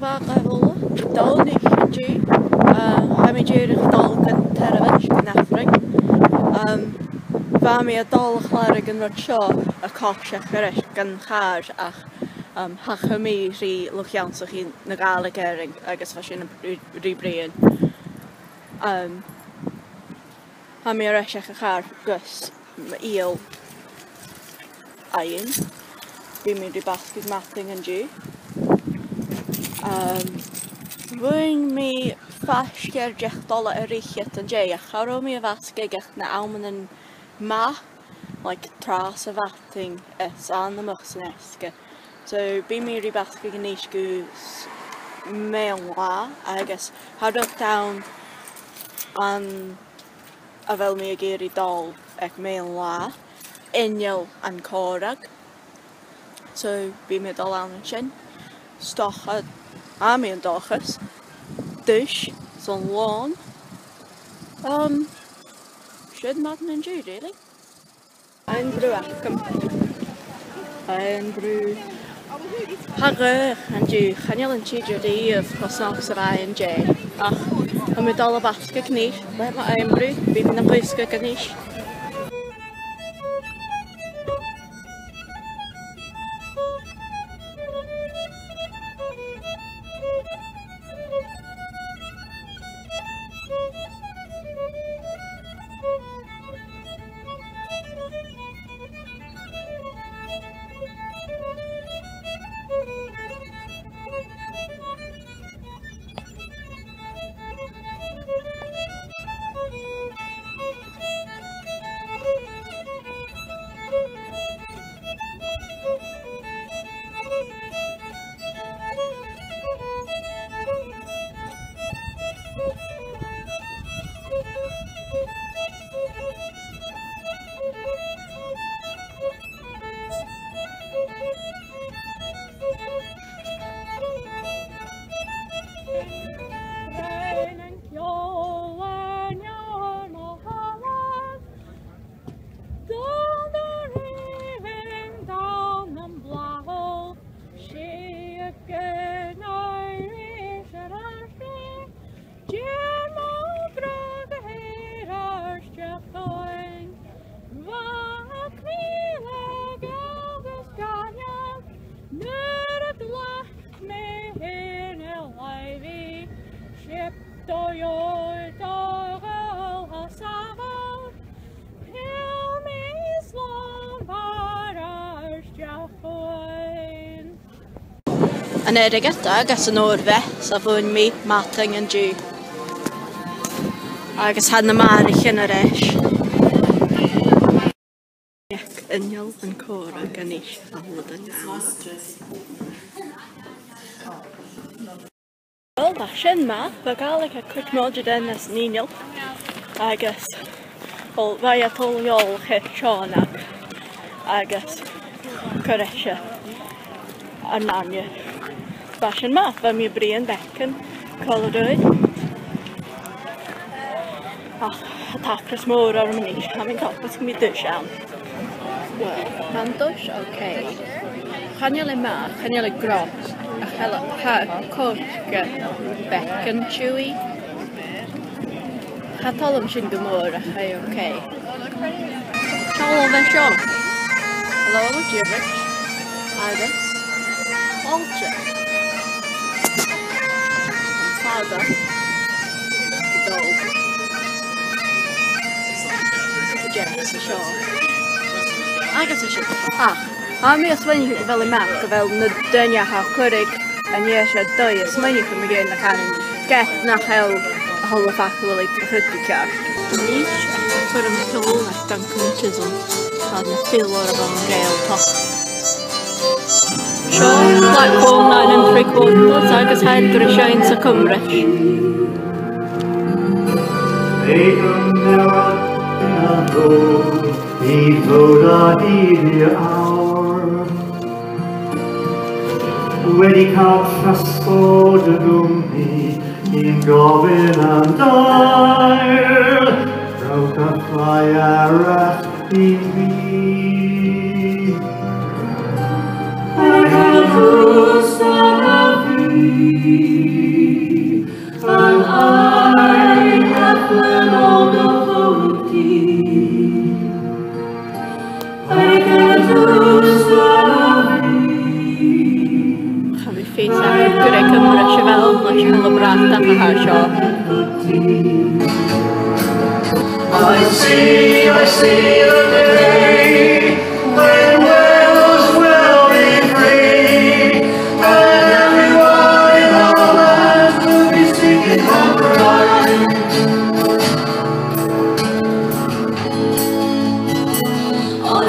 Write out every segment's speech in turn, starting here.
bach efo di-dòmhnaich yn gi. Ha mi dyrich dol gan terfych gan effring. Fa mi a dol chlar gan rod sio y copsiach gyrich gan char ach hach mi rhi lwch iawn so chi na Gaelic ering agos fa sy'n rhi brian. Ha mi a resiach a char gys eel ayn. Fi mi rhi basgyd matting yn gi. Fwy'n mi ffasger jech dola yr eichet yn jay a charo mi a fasgeg ech na awman yn ma like tras a fatting es an the muxneske. So be me ri basgeg yn eich goose mewn la I guess how up down an a fel mi a geiri dol ec mewn la uniol an corag. So be me dol awn yn sin stocha a mi yn dochus dish son lawn should not enjoy really. Ein brew Agam. Ein brew Hagger and you chanel and cheese your day of cosnox of iron jay. Ach, a mi dol a basgeg nish, let my ein brew, be min a basgeg nish. Yn erigeta gas yn o'r Fèis a fwy'n mi matting yn gi. Agos han y marich yn yr eich. Ec uniol yn cora gan eich a hwyd yn iawn. Wel, fashion ma, fe Gaelic a quick modyd yn as niol. Agos, wel, fai atol iol chi Sean agos Coresha a Nanya. Fashion ma, fe mi brian becyn, colorwyd. Ach, a tacras môr ar ym ni, a mi'n copos mi dys iawn. Wel, ma'n dys, oce. Chanel ma, chanel gros, a chela ha cwrga becyn chewy. Chatol am sy'n gymor, a chai oce. Ciao fe sio. Hello, Jibrich. Iris. Olcha. Father, dog, Jess, sure. I guess I should. A mi yswynnu fel y map fel na dynia ha cwrig a ni eisiau dwy yswynnu cym i gyn na canin get na hel a hol y ffacol i chydig car. Nis, fyrdd am twl ac Duncan Chisholm a na ffil o'r fel yn gael top. Sean, Blackpool 9 3/4 agos Hedr y Siain sa Cymrech. Eithon newid yn y ddod I ddod a hyd awr. Wedi cael trasgod y gwmni i'n gofyn am dair. Rowch a fflai arall I fi. Drws ar y fi and I have learned all the poverty. I can do Gaan we Fèis eigenlijk kijken naar de wel, naar je hele bracht dat haar zo. I see the day when wells will be free, and everyone in our land will be singing upright. Oh,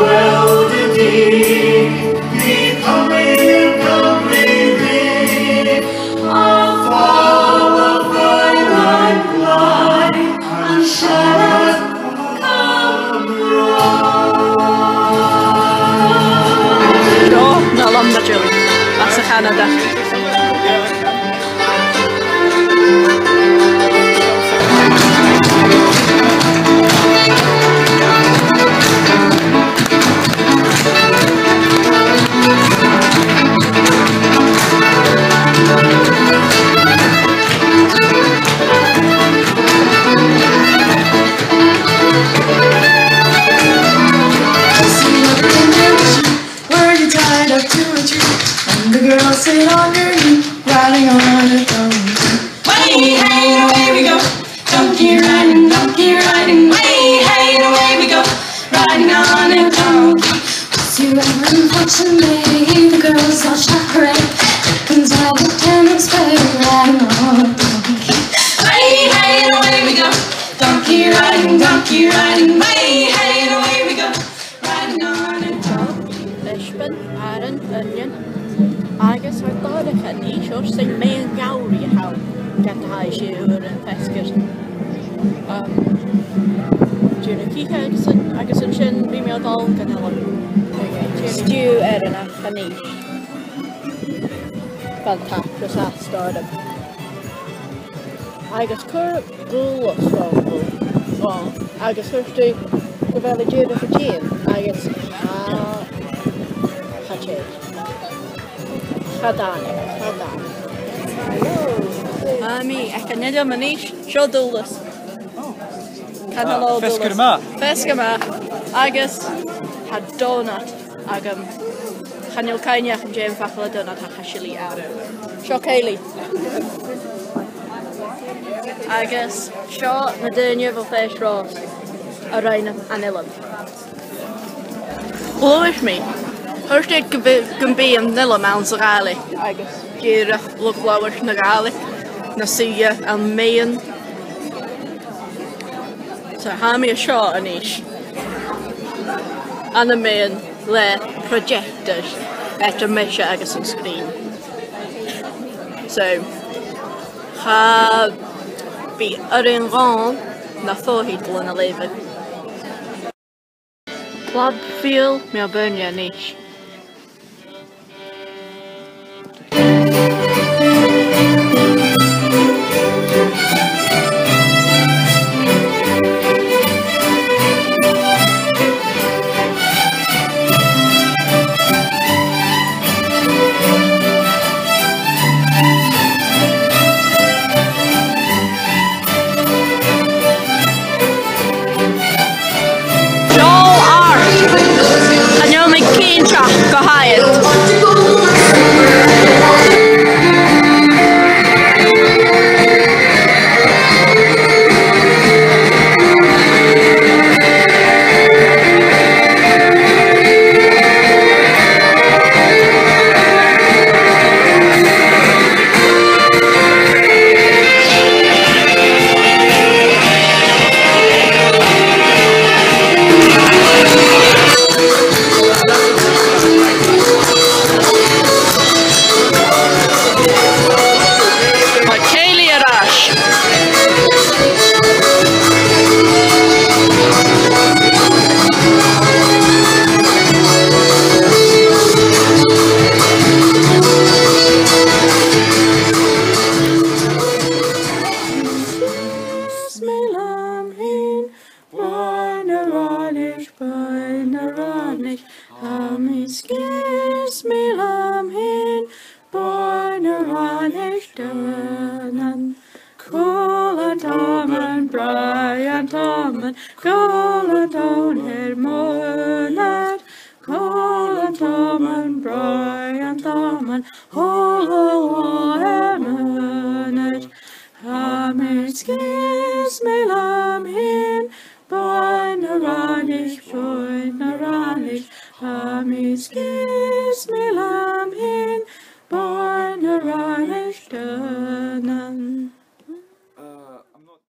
well, indeed, be coming, coming, be a fall of bright light, and shall come Zo, Nàiseanta Julie. That's Canada. The girls sit on your knee, riding on a donkey. Way, hey, away we go, donkey riding. Way, hey, away we go, riding on a donkey. Was you ever in Fortune Bay? The girls all chaperone, comes out the tenants play, riding on a donkey. Way, hey, away we go, donkey riding. Way, hey, away we go, riding on a donkey. Lisbon, Aaron, Onion. Agus ar dáirecha níos o'r sy'n mewn gawr I hawl gan hau siwr yn Fèis. Dwi'n cicha agus yn sy'n fi mewn dol gan hylon. Stew yn acha níos. Fantastic a stardom. Agus cwr gwlos fel agus hwrstu gyfel y dŵr o'r tîn. Agus Chadan. Mi, ec yn nid o'n manish, sio dwlus. Canol dwlus. Fèis gyma. Agus, ha donut. Agam, chanil cainiach yn James Fackel a donut a chasili ar. Sio Ceili. Agus, sio na dynia fel Fèis Ros. A rhain anilum. Glywys mi. Hwrstyd gymbi am nila mewn sy'n Gaelic. Agus gyrach lwglawr na Gaelic. Na syia am mewn. So ha mi a sio yn eich. An y mewn le projectors et y mysio agus yn sgrin. So ha bi yr un ron na ffohidl yn y lefyd. Club feel mi o byrnia yn eich. Cheilteach go haiad. man, oh, eminent. Hammer skis me lam hin, boin a ranich, Hammer skis me lam hin, boin a ranich,